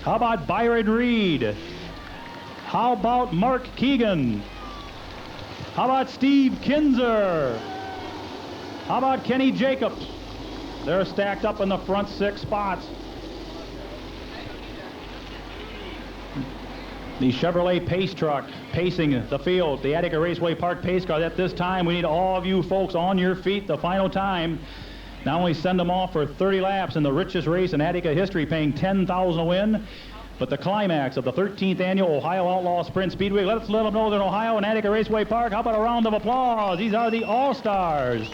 How about Byron Reed? How about Mark Keegan? How about Steve Kinzer? How about Kenny Jacobs? They're stacked up in the front 6 spots. The Chevrolet Pace truck pacing the field, the Attica Raceway Park Pace car. At this time, we need all of you folks on your feet. The final time. Not only send them off for 30 laps in the richest race in Attica history, paying $10,000 a win, but the climax of the 13th annual Ohio Outlaw Sprint Speedweek. Let's let them know that Ohio and Attica Raceway Park. How about a round of applause? These are the All-Stars.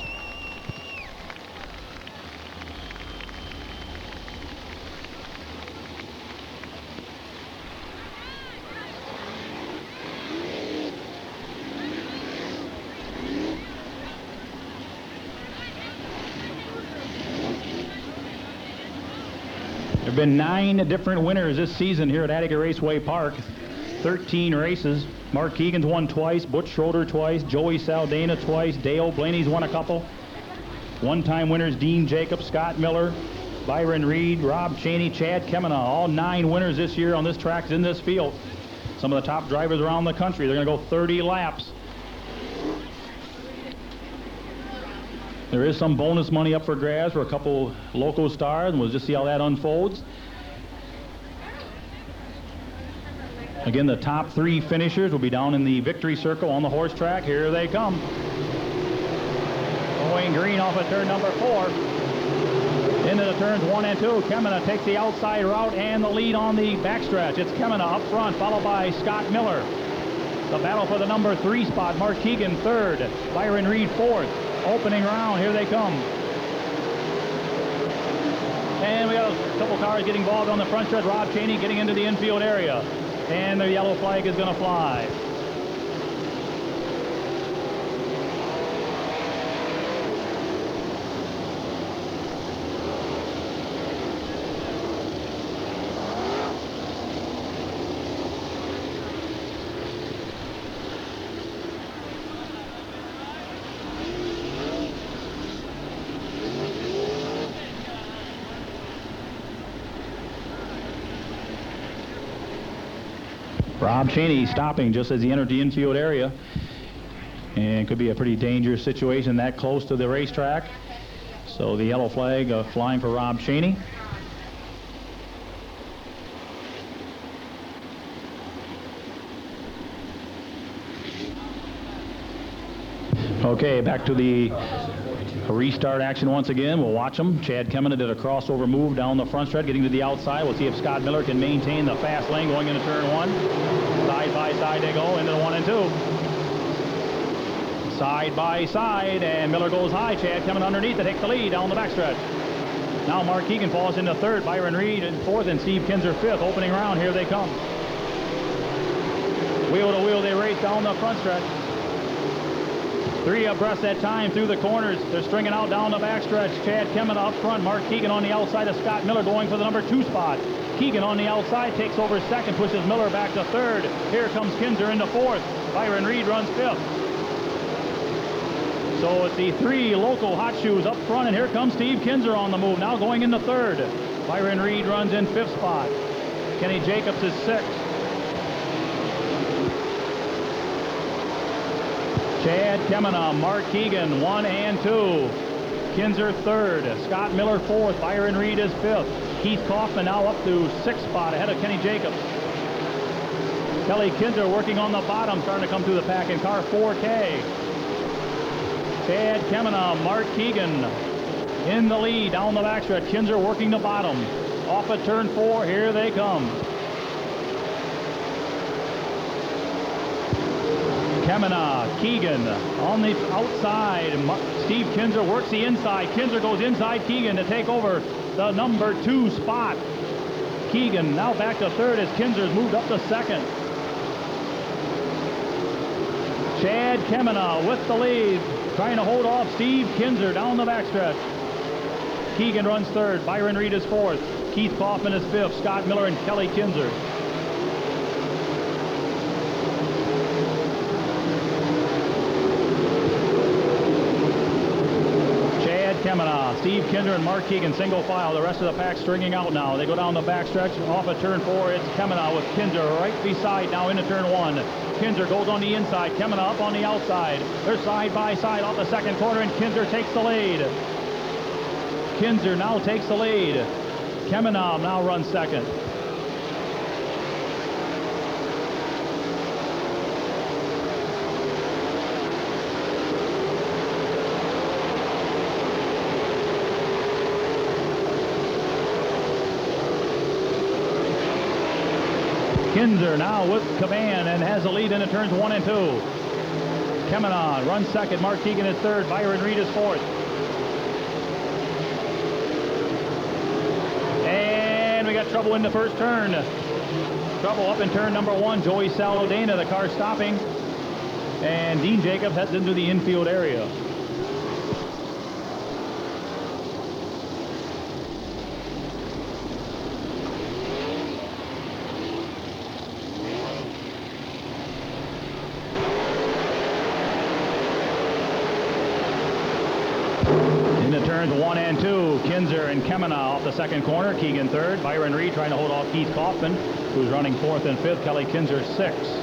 There have been 9 different winners this season here at Attica Raceway Park. 13 races. Mark Keegan's won twice, Butch Schroeder twice, Joey Saldana twice, Dale Blaney's won a couple. One-time winners Dean Jacobs, Scott Miller, Byron Reed, Rob Cheney, Chad Kemena. All 9 winners this year on this track in this field. Some of the top drivers around the country. They're going to go 30 laps. There is some bonus money up for grabs for a couple local stars, and we'll just see how that unfolds. Again, the top 3 finishers will be down in the victory circle on the horse track. Here they come. Going green off of turn number 4. Into the turns 1 and 2. Kemena takes the outside route and the lead on the backstretch. It's Kemena up front, followed by Scott Miller. The battle for the number 3 spot. Mark Keegan 3rd. Byron Reed 4th. Opening round, here they come. And we have a couple cars getting involved on the front stretch. Rob Cheney getting into the infield area. And the yellow flag is going to fly. Rob Cheney stopping just as he entered the infield area. And could be a pretty dangerous situation that close to the racetrack. So the yellow flag flying for Rob Cheney. Okay, back to the restart action once again. We'll watch them. Chad Kemena did a crossover move down the front stretch, getting to the outside. We'll see if Scott Miller can maintain the fast lane going into turn 1. Side by side they go into the 1 and 2. Side by side, and Miller goes high. Chad Kemena underneath to take the lead down the backstretch. Now Mark Keegan falls into 3rd. Byron Reed in 4th, and Steve Kinzer 5th. Opening round, here they come. Wheel to wheel they race down the front stretch. 3 abreast that time through the corners. They're stringing out down the backstretch. Chad Kemena up front. Mark Keegan on the outside of Scott Miller going for the number 2 spot. Keegan on the outside takes over 2nd, pushes Miller back to 3rd. Here comes Kinzer into 4th. Byron Reed runs 5th. So it's the 3 local hot shoes up front, and here comes Steve Kinzer on the move. Now going into 3rd. Byron Reed runs in 5th spot. Kenny Jacobs is 6th. Chad Kemena, Mark Keegan, 1 and 2. Kinzer 3rd. Scott Miller 4th. Byron Reed is 5th. Keith Kaufman now up to 6th spot ahead of Kenny Jacobs. Kelly Kinzer working on the bottom, starting to come through the pack in car 4K. Chad Kemena, Mark Keegan in the lead down the backstretch. Kinzer working the bottom. Off at turn 4, here they come. Kemena, Keegan on the outside. Steve Kinzer works the inside. Kinzer goes inside Keegan to take over the number 2 spot. Keegan now back to 3rd as Kinzer's moved up to 2nd. Chad Kemena with the lead, trying to hold off Steve Kinzer down the backstretch. Keegan runs 3rd. Byron Reed is 4th. Keith Kaufman is 5th. Scott Miller and Kelly Kinzer. Kemena Steve Kinzer and Mark Keegan single file. The rest of the pack stringing out now. They go down the backstretch. Off of turn 4, it's Kemena with Kinzer right beside now into turn 1. Kinzer goes on the inside. Kemena up on the outside. They're side by side off the second corner, and Kinzer takes the lead. Kinzer now takes the lead. Kemena now runs second. Kinzer now with Caban and has the lead into turns 1 and 2. Kemena runs second. Mark Keegan is third. Byron Reed is fourth. And we got trouble in the first turn. Trouble up in turn number 1. Joey Saladena, the car stopping. And Dean Jacobs heads into the infield area. Turns 1 and 2, Kinzer and Kemena off the second corner. Keegan third. Byron Reed trying to hold off Keith Kaufman, who's running fourth and fifth. Kelly Kinzer sixth.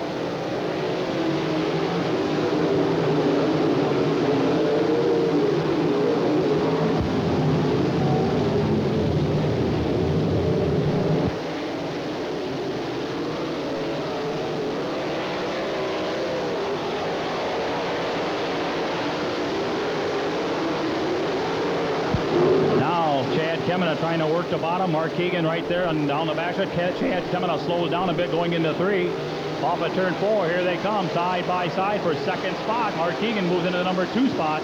Kemena trying to work the bottom. Mark Keegan right there and down the back. Chad Kemena slows down a bit going into 3. Off of turn 4, here they come side by side for second spot. Mark Keegan moves into the number 2 spot.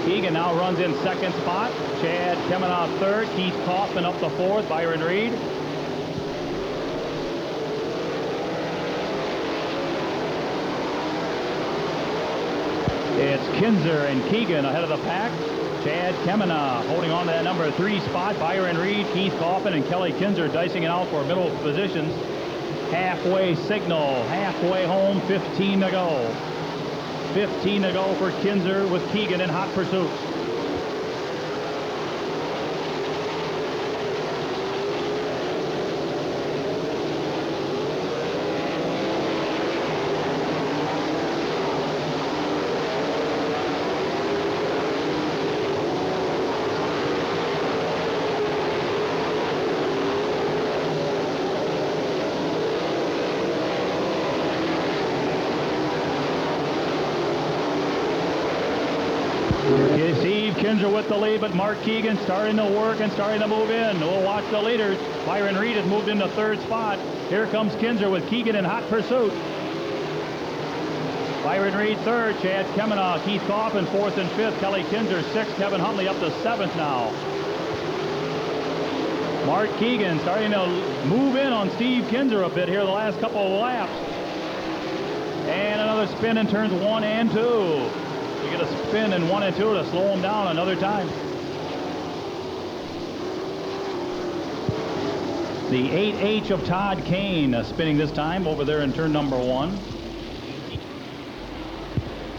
Keegan now runs in second spot. Chad Kemena third. Keith Kaufman up to 4th. Byron Reed. It's Kinzer and Keegan ahead of the pack. Chad Kemena holding on to that number 3 spot. Byron Reed, Keith Kaufman, and Kelly Kinzer dicing it out for middle positions. Halfway signal, halfway home, 15 to go. 15 to go for Kinzer with Keegan in hot pursuit. Kinzer with the lead, but Mark Keegan starting to work and starting to move in. We'll watch the leaders. Byron Reed has moved into 3rd spot. Here comes Kinzer with Keegan in hot pursuit. Byron Reed 3rd. Chad Kemena, Keith Kaufman 4th and 5th. Kelly Kinzer 6th. Kevin Huntley up to 7th now. Mark Keegan starting to move in on Steve Kinzer a bit here the last couple of laps. And another spin in turns 1 and 2. We get a spin in 1 and 2 to slow him down another time. The 8H of Todd Kane spinning this time over there in turn number 1.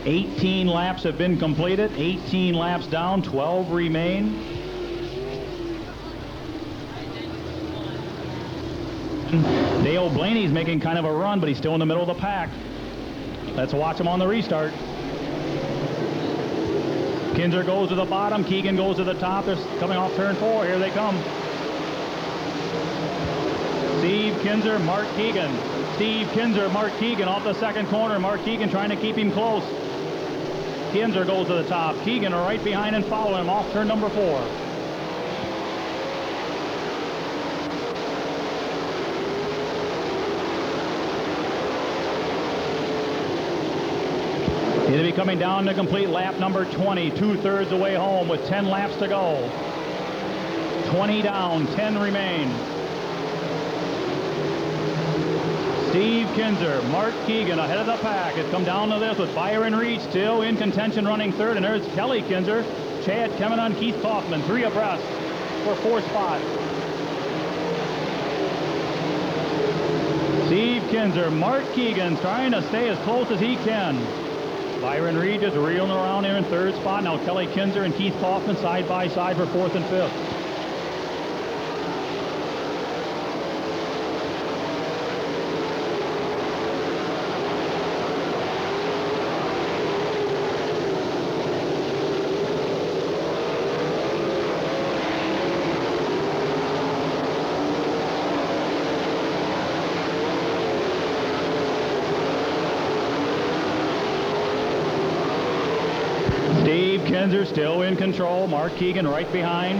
18 laps have been completed. 18 laps down, 12 remain. Dale Blaney's making kind of a run, but he's still in the middle of the pack. Let's watch him on the restart. Kinzer goes to the bottom. Keegan goes to the top. They're coming off turn 4. Here they come. Steve Kinzer, Mark Keegan. Steve Kinzer, Mark Keegan off the second corner. Mark Keegan trying to keep him close. Kinzer goes to the top. Keegan are right behind and following him off turn number 4. It'll be coming down to complete lap number 20, 2/3 away home with 10 laps to go. 20 down, 10 remain. Steve Kinzer, Mark Keegan ahead of the pack. It's come down to this with Byron Reed still in contention running 3rd, and there's Kelly Kinzer, Chad Kemena, and Keith Kaufman, 3 abreast for 4th spot. Steve Kinzer, Mark Keegan trying to stay as close as he can. Byron Reed just reeling around here in third spot. Now Kelly Kinzer and Keith Kaufman side by side for fourth and fifth. Kinzer still in control. Mark Keegan right behind.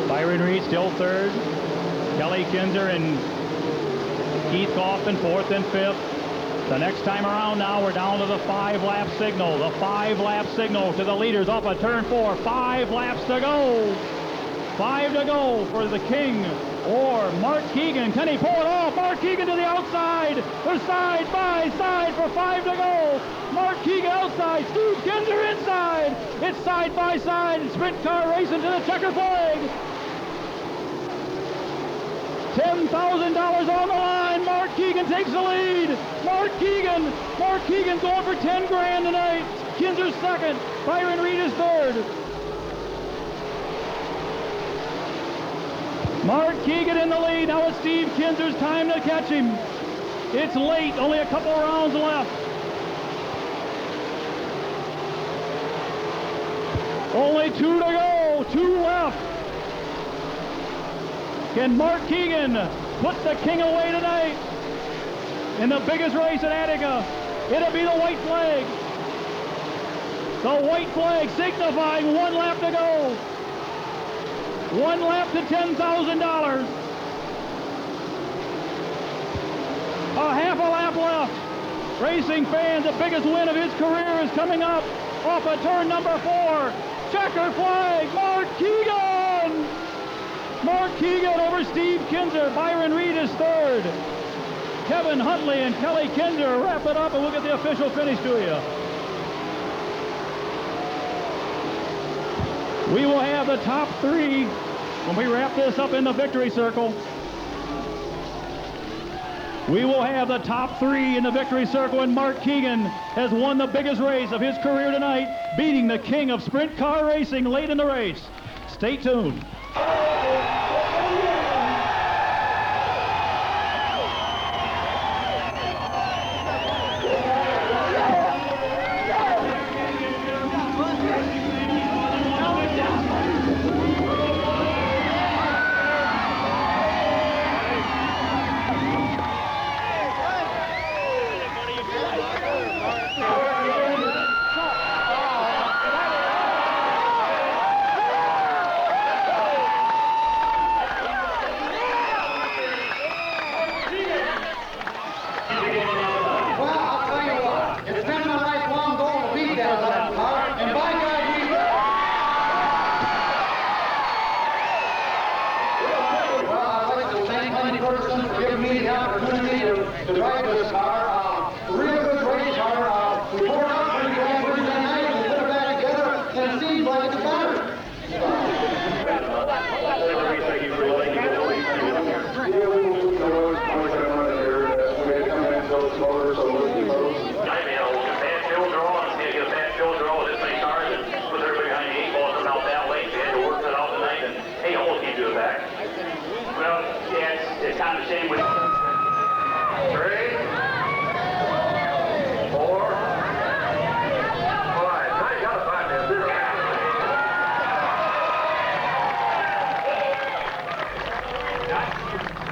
Byron Reed still third. Kelly Kinzer and Keith Kaufman fourth and fifth. The next time around now we're down to the 5-lap signal. The 5-lap signal to the leaders off of turn 4. 5 laps to go. 5 to go for the King or Mark Keegan. Can he pull it off? Mark Keegan to the outside. They're side by side for 5 to go. Mark Keegan outside. Steve Kinzer inside. It's side by side. Sprint car racing to the checker flag. $10,000 on the line. Mark Keegan takes the lead. Mark Keegan going for 10 grand tonight. Kinzer's second. Byron Reed is third. Mark Keegan in the lead. Now it's Steve Kinzer's time to catch him. It's late. Only a couple rounds left. Only 2 to go. 2 left. Can Mark Keegan put the King away tonight in the biggest race at Attica? It'll be the white flag. The white flag signifying 1 lap to go. 1 lap to $10,000. A half a lap left. Racing fans, the biggest win of his career is coming up off of turn number 4. Checker flag, Mark Keegan! Mark Keegan over Steve Kinzer. Byron Reed is third. Kevin Huntley and Kelly Kinzer wrap it up, and we'll get the official finish to you. We will have the top 3 when we wrap this up in the victory circle. We will have the top 3 in the victory circle, and Mark Keegan has won the biggest race of his career tonight, beating the king of sprint car racing late in the race. Stay tuned. Ferguson for giving me the opportunity to drive this car. Real good race car. We poured out pretty well Thursday night and we put it back together, and it seems like it's better. Well, yeah, it's kind of a shame with 3, 4, 5. I got a 5 there.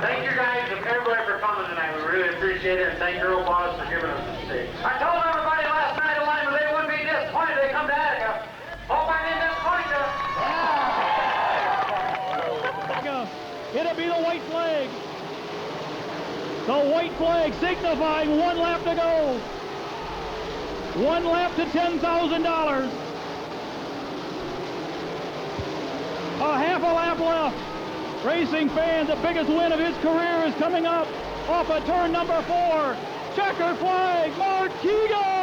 Thank you guys and everybody for coming tonight. We really appreciate it, and thank your old boss for giving us the stage. I told everybody last night at Lima they wouldn't be disappointed they come to Attica. Hope I didn't disappoint you. It'll be the white flag. The white flag signifying 1 lap to go. 1 lap to $10,000. A half a lap left. Racing fans, the biggest win of his career is coming up off of turn number 4. Checker flag, Mark Keegan!